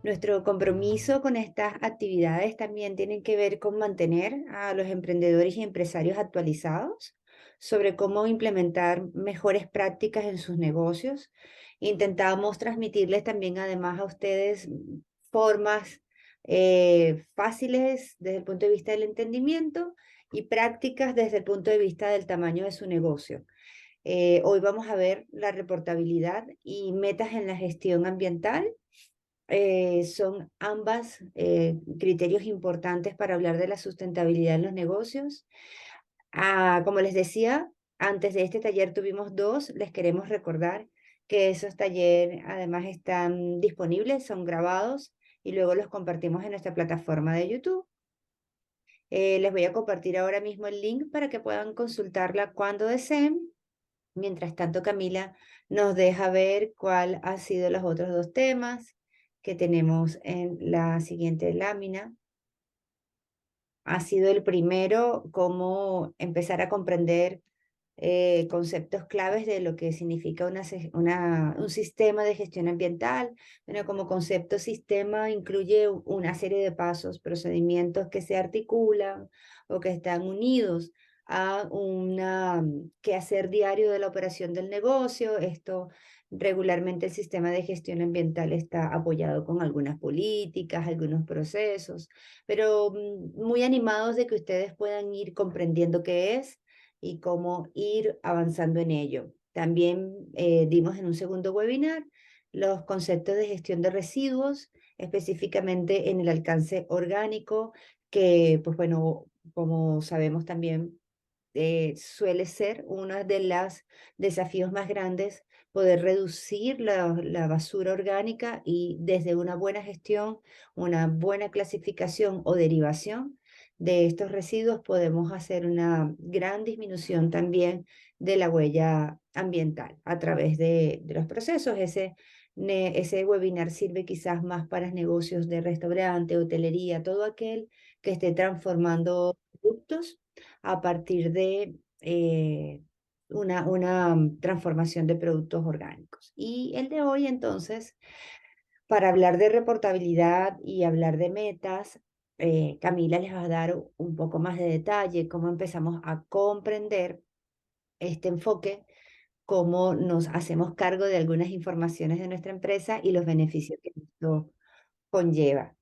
Nuestro compromiso con estas actividades también tiene que ver con mantener a los emprendedores y empresarios actualizados sobre cómo implementar mejores prácticas en sus negocios. Intentamos transmitirles también además a ustedes formas fáciles desde el punto de vista del entendimiento y prácticas desde el punto de vista del tamaño de su negocio. Hoy vamos a ver la reportabilidad y metas en la gestión ambiental. Son ambas criterios importantes para hablar de la sustentabilidad en los negocios. Como les decía, antes de este taller tuvimos dos. Les queremos recordar que esos talleres además están disponibles, son grabados y luego los compartimos en nuestra plataforma de YouTube. Les voy a compartir ahora mismo el link para que puedan consultarla cuando deseen. Mientras tanto, Camila nos deja ver cuál han sido los otros dos temas que tenemos en la siguiente lámina. Ha sido el primero, cómo empezar a comprender conceptos claves de lo que significa un sistema de gestión ambiental. Bueno, como concepto sistema incluye una serie de pasos, procedimientos que se articulan o que están unidos a quehacer diario de la operación del negocio. Esto regularmente el sistema de gestión ambiental está apoyado con algunas políticas, algunos procesos, pero muy animados de que ustedes puedan ir comprendiendo qué es y cómo ir avanzando en ello. También dimos en un segundo webinar los conceptos de gestión de residuos, específicamente en el alcance orgánico, que, pues bueno, como sabemos también, suele ser uno de los desafíos más grandes, poder reducir la basura orgánica y desde una buena gestión, una buena clasificación o derivación de estos residuos podemos hacer una gran disminución también de la huella ambiental a través de los procesos. Ese webinar sirve quizás más para negocios de restaurante, hotelería, todo aquel que esté transformando productos a partir de una transformación de productos orgánicos. Y el de hoy, entonces, para hablar de reportabilidad y hablar de metas, Camila les va a dar un poco más de detalle, cómo empezamos a comprender este enfoque, cómo nos hacemos cargo de algunas informaciones de nuestra empresa y los beneficios que esto conlleva.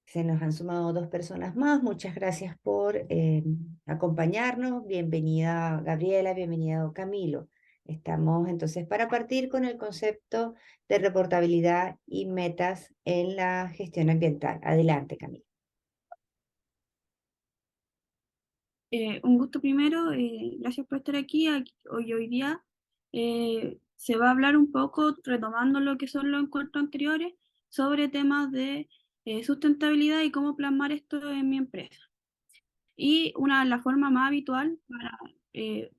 Se nos han sumado dos personas más. Muchas gracias por acompañarnos. Bienvenida Gabriela, bienvenido Camilo. Estamos entonces para partir con el concepto de reportabilidad y metas en la gestión ambiental. Adelante, Camilo. Un gusto primero, gracias por estar aquí. Hoy día se va a hablar un poco, retomando lo que son los encuentros anteriores, sobre temas de sustentabilidad y cómo plasmar esto en mi empresa. Y la forma más habitual para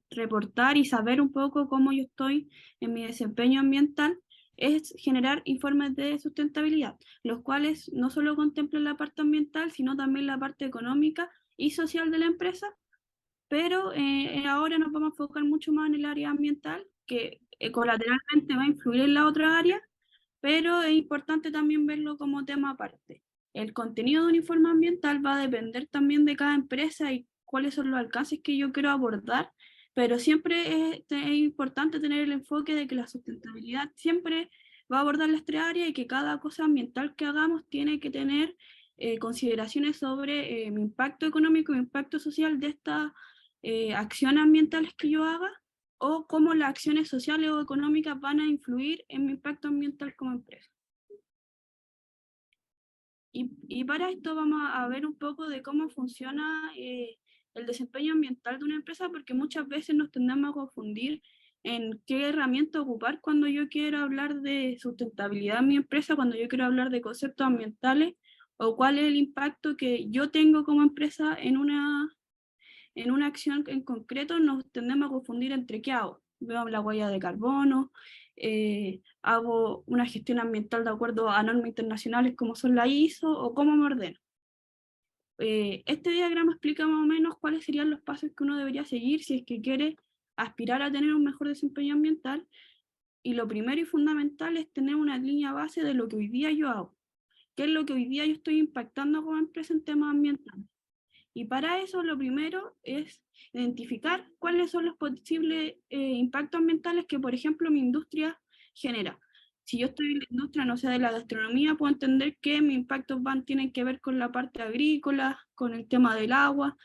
reportar y saber un poco cómo yo estoy en mi desempeño ambiental es generar informes de sustentabilidad, los cuales no solo contemplan la parte ambiental, sino también la parte económica y social de la empresa, pero ahora nos vamos a enfocar mucho más en el área ambiental, que colateralmente va a influir en la otra área, pero es importante también verlo como tema aparte. El contenido de un informe ambiental va a depender también de cada empresa y cuáles son los alcances que yo quiero abordar, pero siempre es importante tener el enfoque de que la sustentabilidad siempre va a abordar las tres áreas y que cada cosa ambiental que hagamos tiene que tener consideraciones sobre mi impacto económico y mi impacto social de estas acciones ambientales que yo haga, o cómo las acciones sociales o económicas van a influir en mi impacto ambiental como empresa. Y para esto vamos a ver un poco de cómo funciona el desempeño ambiental de una empresa, porque muchas veces nos tendemos a confundir en qué herramienta ocupar cuando yo quiero hablar de sustentabilidad en mi empresa, cuando yo quiero hablar de conceptos ambientales, o cuál es el impacto que yo tengo como empresa en una acción en concreto. Nos tendemos a confundir entre qué hago. Veo la huella de carbono, hago una gestión ambiental de acuerdo a normas internacionales como son la ISO, o cómo me ordeno. Este diagrama explica más o menos cuáles serían los pasos que uno debería seguir si es que quiere aspirar a tener un mejor desempeño ambiental, y lo primero y fundamental es tener una línea base de lo que hoy día yo hago. qué es lo que hoy día yo estoy impactando como empresa en temas ambientales. Y para eso lo primero es identificar cuáles son los posibles impactos ambientales que, por ejemplo, mi industria genera. Si yo estoy en la industria, no sé, de la gastronomía, puedo entender que mis impactos tienen que ver con la parte agrícola, con el tema del agua,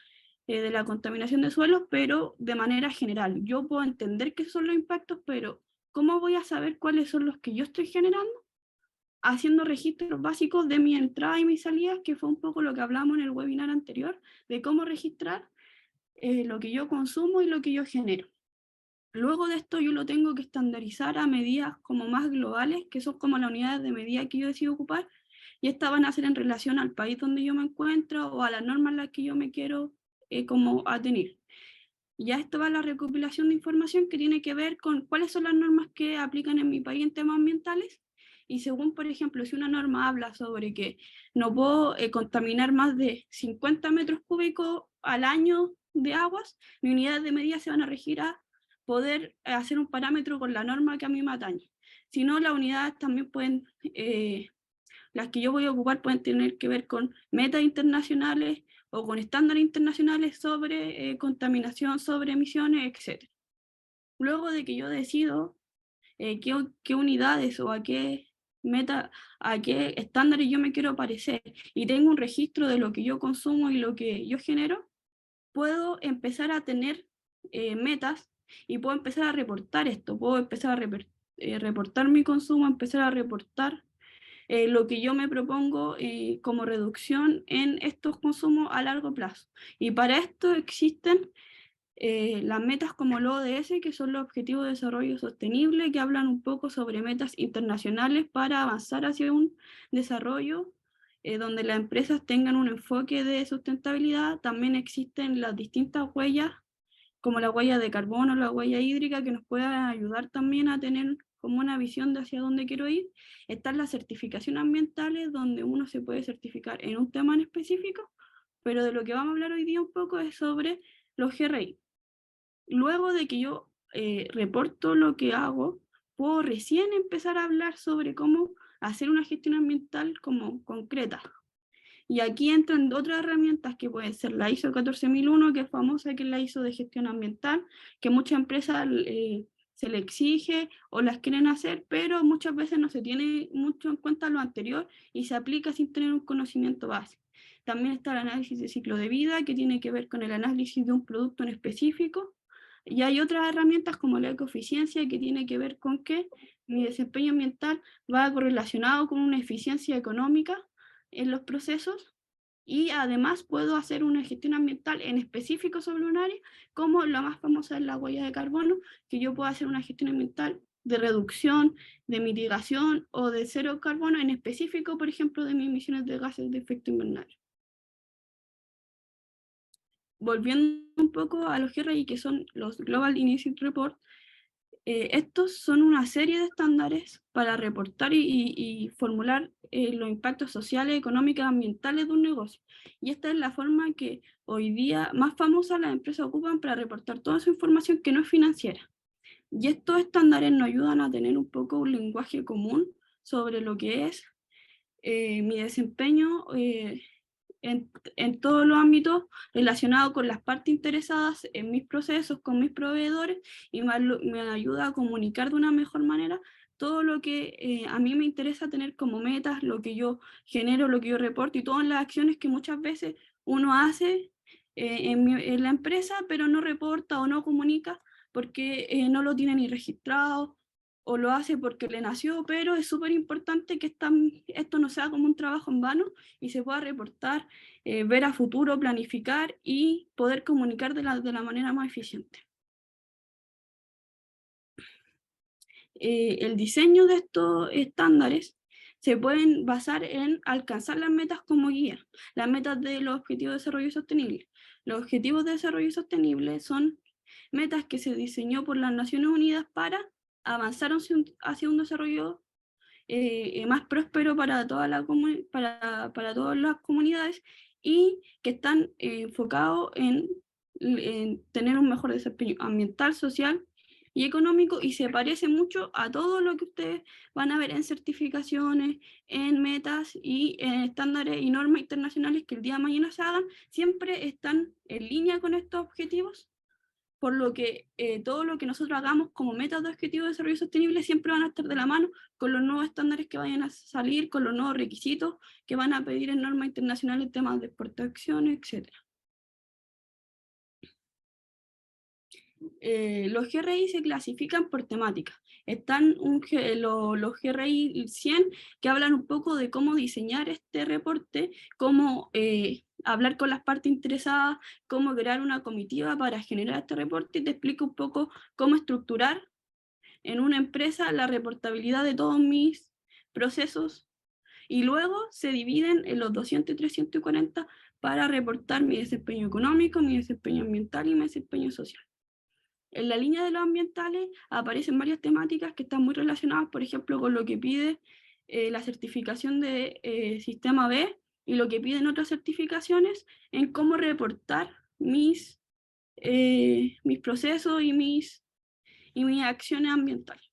de la contaminación de suelos, pero de manera general. Yo puedo entender qué son los impactos, pero ¿cómo voy a saber cuáles son los que yo estoy generando? Haciendo registros básicos de mi entrada y mis salidas, que fue un poco lo que hablamos en el webinar anterior, de cómo registrar lo que yo consumo y lo que yo genero. Luego de esto yo lo tengo que estandarizar a medidas como más globales, que son como las unidades de medida que yo decido ocupar, y estas van a ser en relación al país donde yo me encuentro o a las normas en las que yo me quiero como atener. Ya esto va a la recopilación de información que tiene que ver con cuáles son las normas que aplican en mi país en temas ambientales, y según, por ejemplo, si una norma habla sobre que no puedo contaminar más de 50 metros cúbicos al año de aguas, mis unidades de medida se van a regir a poder hacer un parámetro con la norma que a mí me atañe. Si no, las unidades también pueden, las que yo voy a ocupar pueden tener que ver con metas internacionales o con estándares internacionales sobre contaminación, sobre emisiones, etc. Luego de que yo decido qué unidades o a qué estándares yo me quiero parecer y tengo un registro de lo que yo consumo y lo que yo genero, puedo empezar a tener metas y puedo empezar a reportar esto, puedo empezar a reportar mi consumo, empezar a reportar lo que yo me propongo como reducción en estos consumos a largo plazo. Y para esto existen las metas como el ODS, que son los Objetivos de Desarrollo Sostenible, que hablan un poco sobre metas internacionales para avanzar hacia un desarrollo donde las empresas tengan un enfoque de sustentabilidad. También existen las distintas huellas, como la huella de carbono, la huella hídrica, que nos pueden ayudar también a tener como una visión de hacia dónde quiero ir. Están las certificaciones ambientales, donde uno se puede certificar en un tema en específico, pero de lo que vamos a hablar hoy día un poco es sobre los GRI. Luego de que yo reporto lo que hago, puedo recién empezar a hablar sobre cómo hacer una gestión ambiental como concreta. Y aquí entran otras herramientas que pueden ser la ISO 14001, que es famosa, que es la ISO de gestión ambiental, que muchas empresas se le exige o las quieren hacer, pero muchas veces no se tiene mucho en cuenta lo anterior y se aplica sin tener un conocimiento básico. También está el análisis de ciclo de vida, que tiene que ver con el análisis de un producto en específico. Y hay otras herramientas como la ecoeficiencia, que tiene que ver con que mi desempeño ambiental va correlacionado con una eficiencia económica en los procesos, y además puedo hacer una gestión ambiental en específico sobre un área, como la más famosa es la huella de carbono, que yo puedo hacer una gestión ambiental de reducción, de mitigación o de cero carbono en específico, por ejemplo, de mis emisiones de gases de efecto invernadero. Volviendo un poco a los GRI, que son los Global Initiative Report, estos son una serie de estándares para reportar y formular los impactos sociales, económicos y ambientales de un negocio. Y esta es la forma que hoy día más famosa las empresas ocupan para reportar toda su información que no es financiera. Y estos estándares nos ayudan a tener un poco un lenguaje común sobre lo que es mi desempeño en todos los ámbitos relacionados con las partes interesadas en mis procesos, con mis proveedores, y me ayuda a comunicar de una mejor manera todo lo que a mí me interesa tener como metas, lo que yo genero, lo que yo reporto y todas las acciones que muchas veces uno hace en la empresa, pero no reporta o no comunica porque no lo tiene ni registrado o lo hace porque le nació, pero es súper importante que esto no sea como un trabajo en vano y se pueda reportar, ver a futuro, planificar y poder comunicar de la manera más eficiente. El diseño de estos estándares se pueden basar en alcanzar las metas como guía, las metas de los Objetivos de Desarrollo Sostenible. Los Objetivos de Desarrollo Sostenible son metas que se diseñó por las Naciones Unidas para avanzar hacia un desarrollo más próspero para, para todas las comunidades, y que están enfocados en tener un mejor desempeño ambiental, social y económico, y se parece mucho a todo lo que ustedes van a ver en certificaciones, en metas y en estándares y normas internacionales que el día de mañana se hagan, siempre están en línea con estos objetivos, por lo que todo lo que nosotros hagamos como metas de objetivos de desarrollo sostenible siempre van a estar de la mano con los nuevos estándares que vayan a salir, con los nuevos requisitos que van a pedir en normas internacionales, temas de exportaciones, etc. Los GRI se clasifican por temática. Están los GRI 100 que hablan un poco de cómo diseñar este reporte, cómo hablar con las partes interesadas, cómo crear una comitiva para generar este reporte, y te explico un poco cómo estructurar en una empresa la reportabilidad de todos mis procesos, y luego se dividen en los 200 y 340 para reportar mi desempeño económico, mi desempeño ambiental y mi desempeño social. En la línea de los ambientales aparecen varias temáticas que están muy relacionadas, por ejemplo, con lo que pide la certificación de Sistema B y lo que piden otras certificaciones en cómo reportar mis procesos y mis acciones ambientales.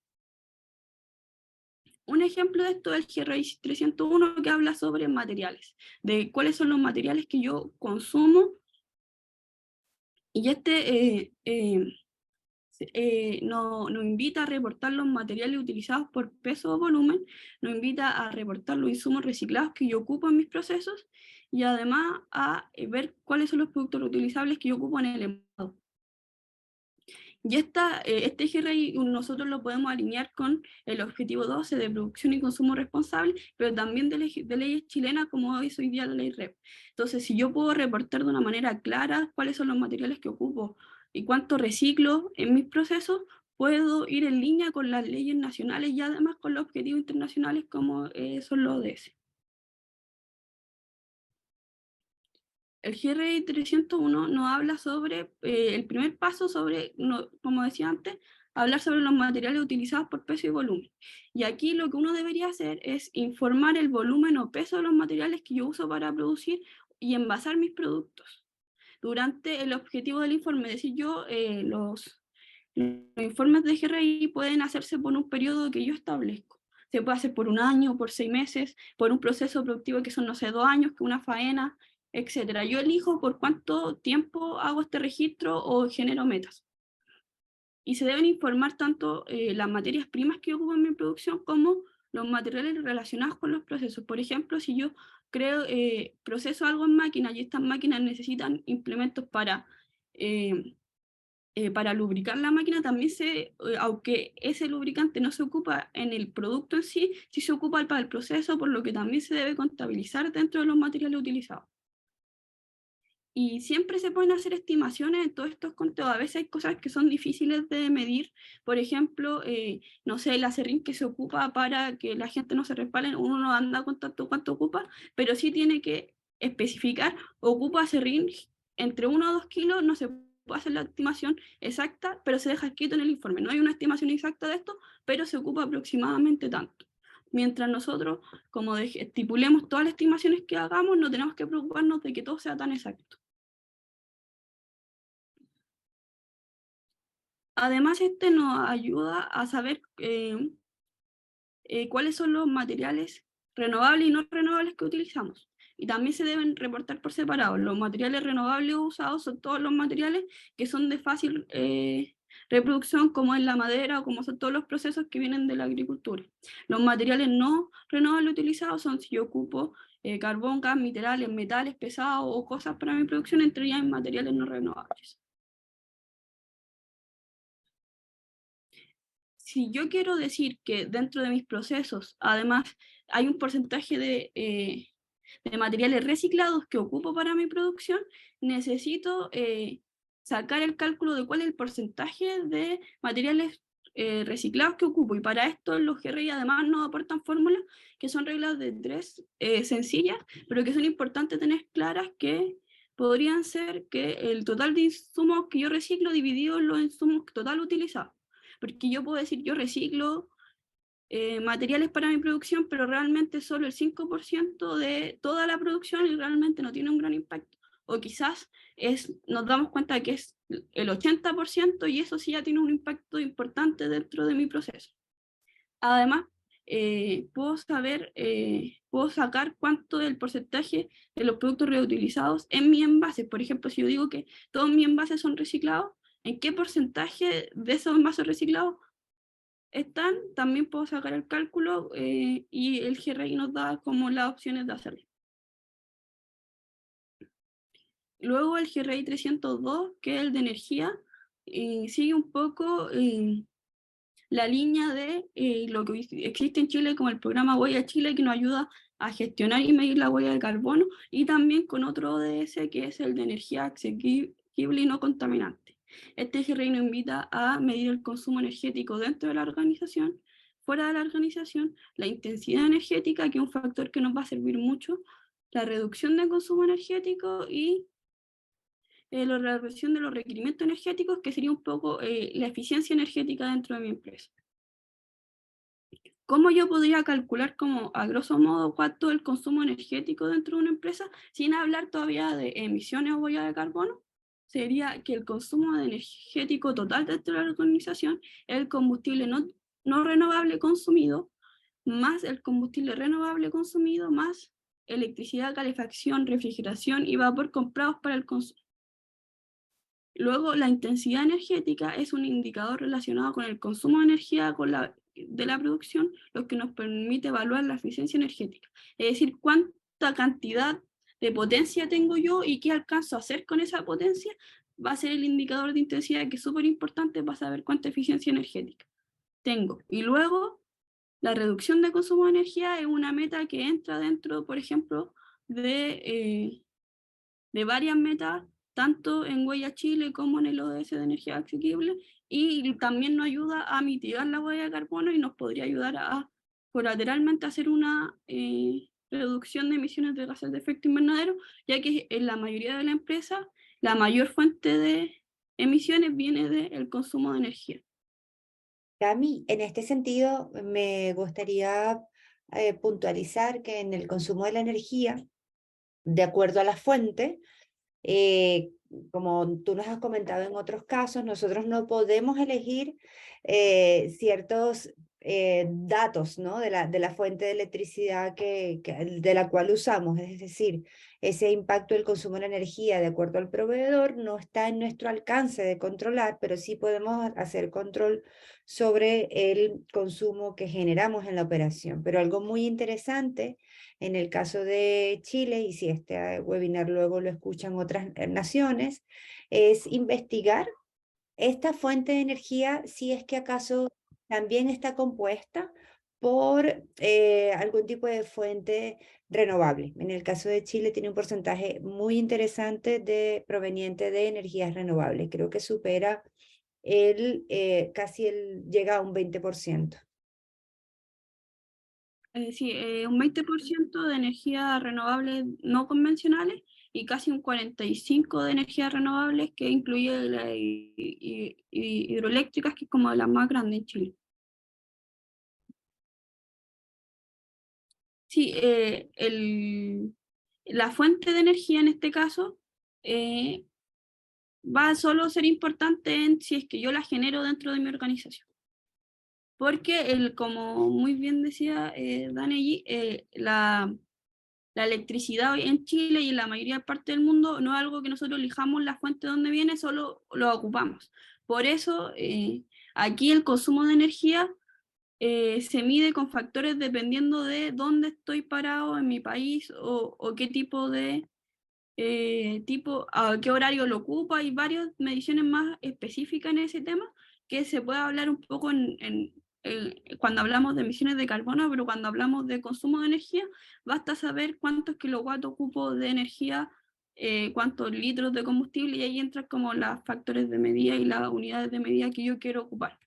Un ejemplo de esto es el GRI 301, que habla sobre materiales, de cuáles son los materiales que yo consumo, y nos invita a reportar los materiales utilizados por peso o volumen, nos invita a reportar los insumos reciclados que yo ocupo en mis procesos, y además a ver cuáles son los productos reutilizables que yo ocupo en el envasado. Y este GRI nosotros lo podemos alinear con el objetivo 12 de producción y consumo responsable, pero también de leyes chilenas, como es hoy día la ley REP. Entonces, si yo puedo reportar de una manera clara cuáles son los materiales que ocupo y cuánto reciclo en mis procesos, puedo ir en línea con las leyes nacionales y además con los objetivos internacionales como son los ODS. El GRI 301 nos habla sobre el primer paso, como decía antes, hablar sobre los materiales utilizados por peso y volumen. Y aquí lo que uno debería hacer es informar el volumen o peso de los materiales que yo uso para producir y envasar mis productos. Durante el objetivo del informe, es decir, los informes de GRI pueden hacerse por un periodo que yo establezco. Se puede hacer por un año, por 6 meses, por un proceso productivo que son, no sé, 2 años, que una faena, etcétera. Yo elijo por cuánto tiempo hago este registro o genero metas. Y se deben informar tanto las materias primas que ocupo en mi producción como los materiales relacionados con los procesos. Por ejemplo, si yo proceso algo en máquina y estas máquinas necesitan implementos para lubricar la máquina, también aunque ese lubricante no se ocupa en el producto en sí, sí se ocupa para el proceso, por lo que también se debe contabilizar dentro de los materiales utilizados. Y siempre se pueden hacer estimaciones en todos estos conteos. A veces hay cosas que son difíciles de medir. Por ejemplo, no sé, el acerrín que se ocupa para que la gente no se resbale, uno no anda con tanto cuánto ocupa, pero sí tiene que especificar, ocupa acerrín entre 1 o 2 kilos, no se puede hacer la estimación exacta, pero se deja escrito en el informe. No hay una estimación exacta de esto, pero se ocupa aproximadamente tanto. Mientras nosotros, como estipulemos todas las estimaciones que hagamos, no tenemos que preocuparnos de que todo sea tan exacto. Además, nos ayuda a saber cuáles son los materiales renovables y no renovables que utilizamos. Y también se deben reportar por separado. Los materiales renovables usados son todos los materiales que son de fácil reproducción, como es la madera o como son todos los procesos que vienen de la agricultura. Los materiales no renovables utilizados son si yo ocupo carbón, gas, minerales, metales pesados o cosas para mi producción, entrarían en materiales no renovables. Si yo quiero decir que dentro de mis procesos, además, hay un porcentaje de materiales reciclados que ocupo para mi producción, necesito sacar el cálculo de cuál es el porcentaje de materiales reciclados que ocupo. Y para esto los GRI además nos aportan fórmulas que son reglas de 3 sencillas, pero que son importantes tener claras, que podrían ser que el total de insumos que yo reciclo dividido en los insumos total utilizados. Porque yo puedo decir, yo reciclo materiales para mi producción, pero realmente solo el 5% de toda la producción y realmente no tiene un gran impacto. o quizás nos damos cuenta de que es el 80% y eso sí ya tiene un impacto importante dentro de mi proceso. Además, puedo sacar cuánto del porcentaje de los productos reutilizados en mi envase. Por ejemplo, si yo digo que todos mis envases son reciclados, ¿en qué porcentaje de esos envases reciclados están? También puedo sacar el cálculo y el GRI nos da como las opciones de hacerlo. Luego el GRI 302, que es el de energía, sigue un poco la línea de lo que existe en Chile como el programa Huella Chile, que nos ayuda a gestionar y medir la huella de carbono, y también con otro ODS que es el de energía asequible y no contaminante. Este GRI nos invita a medir el consumo energético dentro de la organización, fuera de la organización, la intensidad energética, que es un factor que nos va a servir mucho, la reducción del consumo energético y la reducción de los requerimientos energéticos, que sería un poco la eficiencia energética dentro de mi empresa. ¿Cómo yo podría calcular como a grosso modo cuánto es el consumo energético dentro de una empresa sin hablar todavía de emisiones o huella de carbono? Sería que el consumo energético total dentro de la organización es el combustible no renovable consumido, más el combustible renovable consumido, más electricidad, calefacción, refrigeración y vapor comprados para el consumo. Luego, la intensidad energética es un indicador relacionado con el consumo de energía de la producción, lo que nos permite evaluar la eficiencia energética. Es decir, cuánta cantidad de potencia tengo yo y qué alcanzo a hacer con esa potencia, va a ser el indicador de intensidad, que es súper importante para saber cuánta eficiencia energética tengo. Y luego, la reducción de consumo de energía es una meta que entra dentro, por ejemplo, de varias metas, tanto en Huella Chile como en el ODS de energía asequible, y también nos ayuda a mitigar la huella de carbono y nos podría ayudar a colateralmente hacer una reducción de emisiones de gases de efecto invernadero, ya que en la mayoría de las empresas la mayor fuente de emisiones viene del consumo de energía. Cami, en este sentido, me gustaría puntualizar que en el consumo de la energía, de acuerdo a la fuente, eh, como tú nos has comentado en otros casos, nosotros no podemos elegir ciertos datos, ¿no? de la fuente de electricidad de la cual usamos. Es decir, ese impacto del consumo de energía de acuerdo al proveedor no está en nuestro alcance de controlar, pero sí podemos hacer control sobre el consumo que generamos en la operación. Pero algo muy interesante en el caso de Chile, y si este webinar luego lo escuchan otras naciones, es investigar esta fuente de energía si es que acaso también está compuesta por algún tipo de fuente renovable. En el caso de Chile tiene un porcentaje muy interesante proveniente de energías renovables. Creo que supera llega a un 20%. Sí, un 20% de energías renovables no convencionales y casi un 45% de energías renovables, que incluye las hidroeléctricas, que es como la más grande en Chile. Sí, la fuente de energía en este caso va a solo ser importante si es que yo la genero dentro de mi organización. Porque, como muy bien decía Dani, la electricidad en Chile y en la mayoría de partes del mundo no es algo que nosotros elijamos la fuente de donde viene, solo lo ocupamos. Por eso, aquí el consumo de energía se mide con factores dependiendo de dónde estoy parado en mi país o qué tipo de a qué horario lo ocupa. Hay varias mediciones más específicas en ese tema que se puede hablar un poco cuando hablamos de emisiones de carbono, pero cuando hablamos de consumo de energía, basta saber cuántos kilowatts ocupo de energía, cuántos litros de combustible, y ahí entran como los factores de medida y las unidades de medida que yo quiero ocupar.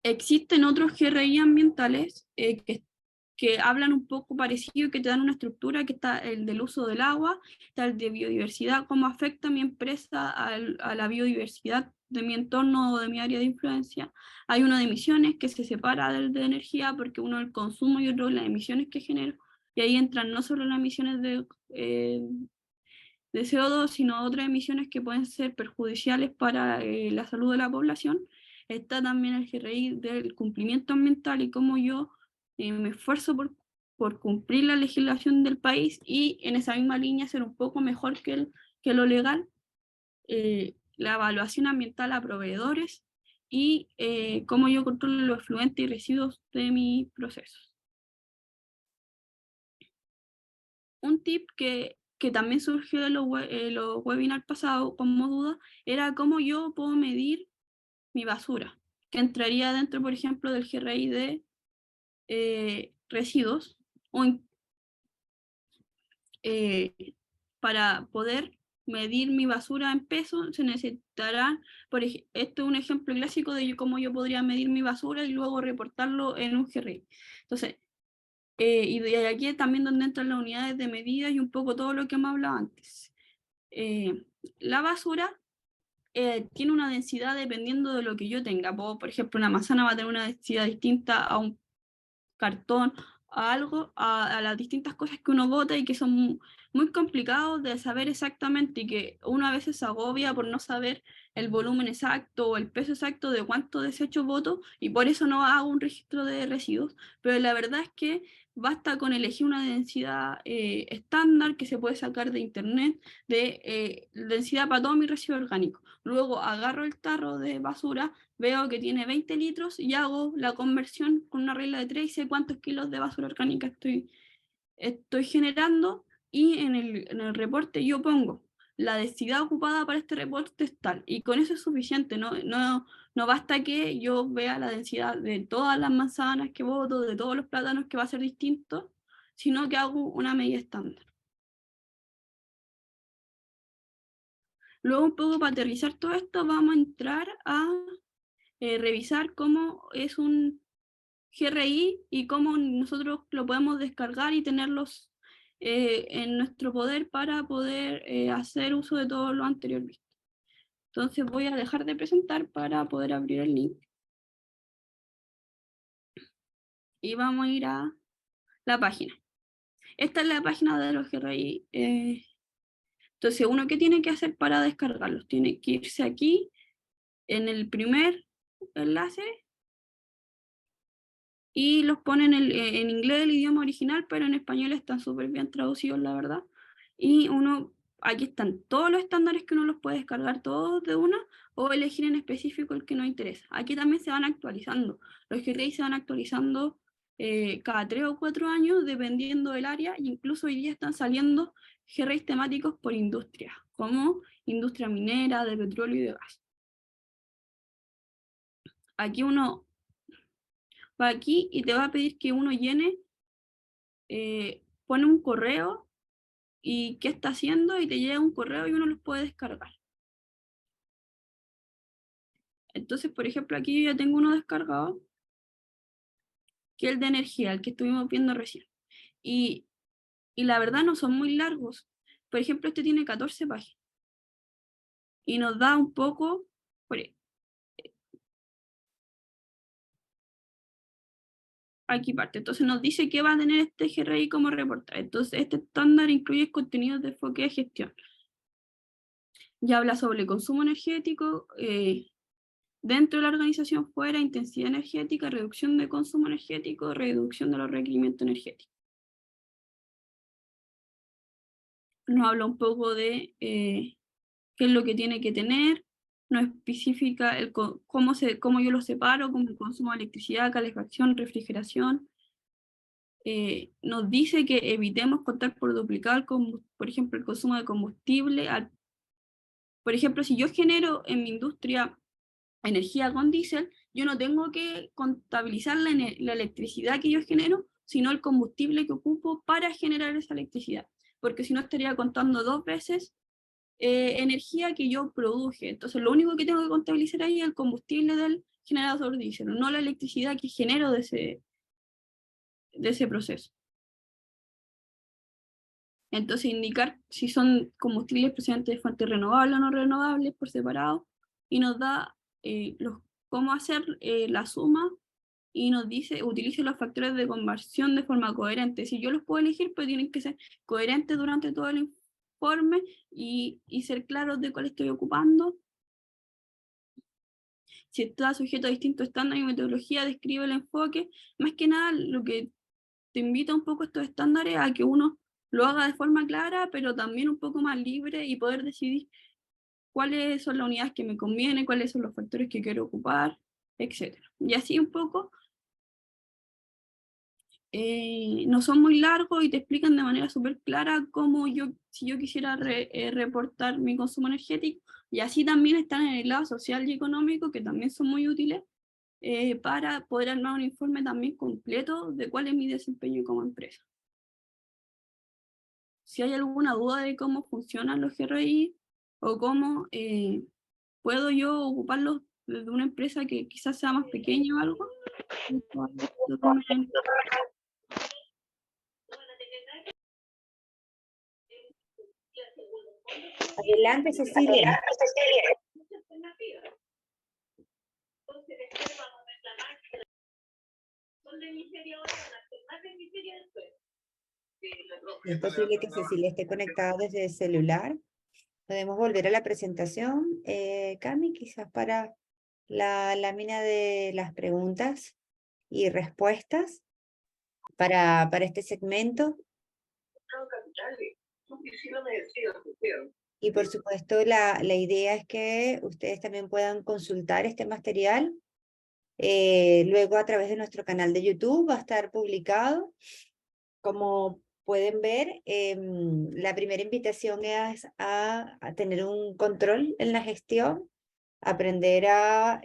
Existen otros GRI ambientales que hablan un poco parecido, que te dan una estructura, que está el del uso del agua, está el de biodiversidad, cómo afecta mi empresa a la biodiversidad de mi entorno o de mi área de influencia. Hay uno de emisiones que se separa del de energía, porque uno es el consumo y otro las emisiones que genero. y ahí entran no solo las emisiones de CO2, sino otras emisiones que pueden ser perjudiciales para la salud de la población. Está también el GRI del cumplimiento ambiental y cómo yo me esfuerzo por cumplir la legislación del país y en esa misma línea ser un poco mejor que lo legal. La evaluación ambiental a proveedores y cómo yo controlo los efluentes y residuos de mis procesos. Un tip que también surgió de los webinars pasados como duda era cómo yo puedo medir mi basura, que entraría dentro, por ejemplo, del GRI de residuos, o para poder medir mi basura en peso se necesitará, esto es un ejemplo clásico de cómo yo podría medir mi basura y luego reportarlo en un GRI. Entonces, y de aquí también donde entran las unidades de medida y un poco todo lo que hemos hablado antes. La basura tiene una densidad dependiendo de lo que yo tenga. Por ejemplo, una manzana va a tener una densidad distinta a un cartón, a algo, a las distintas cosas que uno bota y que son muy complicados de saber exactamente y que uno a veces se agobia por no saber el volumen exacto o el peso exacto de cuánto desecho boto y por eso no hago un registro de residuos, pero la verdad es que basta con elegir una densidad estándar que se puede sacar de internet de densidad para todo mi residuo orgánico. Luego agarro el tarro de basura, veo que tiene 20 litros y hago la conversión con una regla de 3 y sé cuántos kilos de basura orgánica estoy generando y en el reporte yo pongo la densidad ocupada para este reporte es tal y con eso es suficiente, no basta que yo vea la densidad de todas las manzanas que boto, de todos los plátanos que va a ser distinto, sino que hago una medida estándar. Luego un poco para aterrizar todo esto vamos a entrar a revisar cómo es un GRI y cómo nosotros lo podemos descargar y tenerlos en nuestro poder para poder hacer uso de todo lo anterior visto. Entonces voy a dejar de presentar para poder abrir el link. Y vamos a ir a la página. Esta es la página de los GRI. Entonces, uno, ¿qué tiene que hacer para descargarlos? Tiene que irse aquí, en el primer enlace, y los ponen en inglés el idioma original, pero en español están súper bien traducidos, la verdad. Y uno, aquí están todos los estándares que uno los puede descargar todos de una, o elegir en específico el que nos interesa. Aquí también se van actualizando. Los GRI se van actualizando cada 3 o 4 años, dependiendo del área, e incluso hoy día están saliendo GRI temáticos por industria, como industria minera, de petróleo y de gas. Aquí uno va aquí y te va a pedir que uno llene, pone un correo y qué está haciendo y te llega un correo y uno los puede descargar. Entonces, por ejemplo, aquí yo ya tengo uno descargado, que es el de energía, el que estuvimos viendo recién. Y la verdad no son muy largos. Por ejemplo, este tiene 14 páginas. Y nos da un poco... Aquí parte. Entonces nos dice que va a tener este GRI como reportar. Entonces este estándar incluye contenidos de enfoque de gestión. Ya habla sobre el consumo energético, dentro de la organización, fuera, intensidad energética, reducción de consumo energético, reducción de los requerimientos energéticos. Nos habla un poco de qué es lo que tiene que tener, nos especifica cómo yo lo separo, como el consumo de electricidad, calefacción, refrigeración. Nos dice que evitemos contar por duplicado, por ejemplo, el consumo de combustible. Por ejemplo, si yo genero en mi industria energía con diésel, yo no tengo que contabilizar la electricidad que yo genero, sino el combustible que ocupo para generar esa electricidad, porque si no estaría contando 2 veces energía que yo produje. Entonces lo único que tengo que contabilizar ahí es el combustible del generador diésel, no la electricidad que genero de ese proceso. Entonces indicar si son combustibles procedentes de fuentes renovables o no renovables por separado, y nos da cómo hacer la suma y nos dice, utilice los factores de conversión de forma coherente. Si yo los puedo elegir, pero tienen que ser coherentes durante todo el informe y ser claros de cuál estoy ocupando. Si está sujeto a distintos estándares y metodología, describe el enfoque. Más que nada, lo que te invita un poco estos estándares a que uno lo haga de forma clara, pero también un poco más libre y poder decidir cuáles son las unidades que me conviene, cuáles son los factores que quiero ocupar, etc. Y así un poco, no son muy largos y te explican de manera súper clara cómo si yo quisiera reportar mi consumo energético, y así también están en el lado social y económico, que también son muy útiles, para poder armar un informe también completo de cuál es mi desempeño como empresa. Si hay alguna duda de cómo funcionan los GRI o cómo puedo yo ocuparlos desde una empresa que quizás sea más pequeña o algo, Adelante, Cecilia. Es posible que Cecilia esté conectada desde el celular. Podemos volver a la presentación, Cami, quizás para la lámina de las preguntas y respuestas para este segmento. Y por supuesto, la idea es que ustedes también puedan consultar este material. Luego a través de nuestro canal de YouTube va a estar publicado. Como pueden ver, la primera invitación es a tener un control en la gestión, aprender a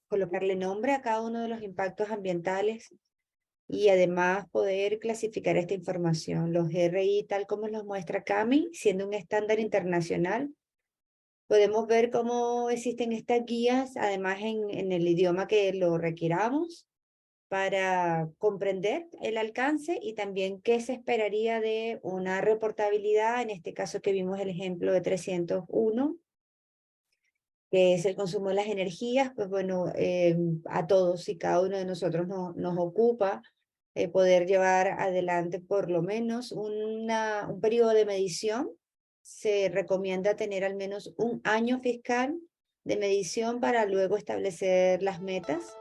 colocarle nombre a cada uno de los impactos ambientales y además poder clasificar esta información. Los GRI, tal como los muestra Cami, siendo un estándar internacional, podemos ver cómo existen estas guías, además en el idioma que lo requiramos, para comprender el alcance y también qué se esperaría de una reportabilidad, en este caso que vimos el ejemplo de 301, que es el consumo de las energías. Pues bueno, a todos y cada uno de nosotros nos ocupa poder llevar adelante por lo menos un periodo de medición. Se recomienda tener al menos un año fiscal de medición para luego establecer las metas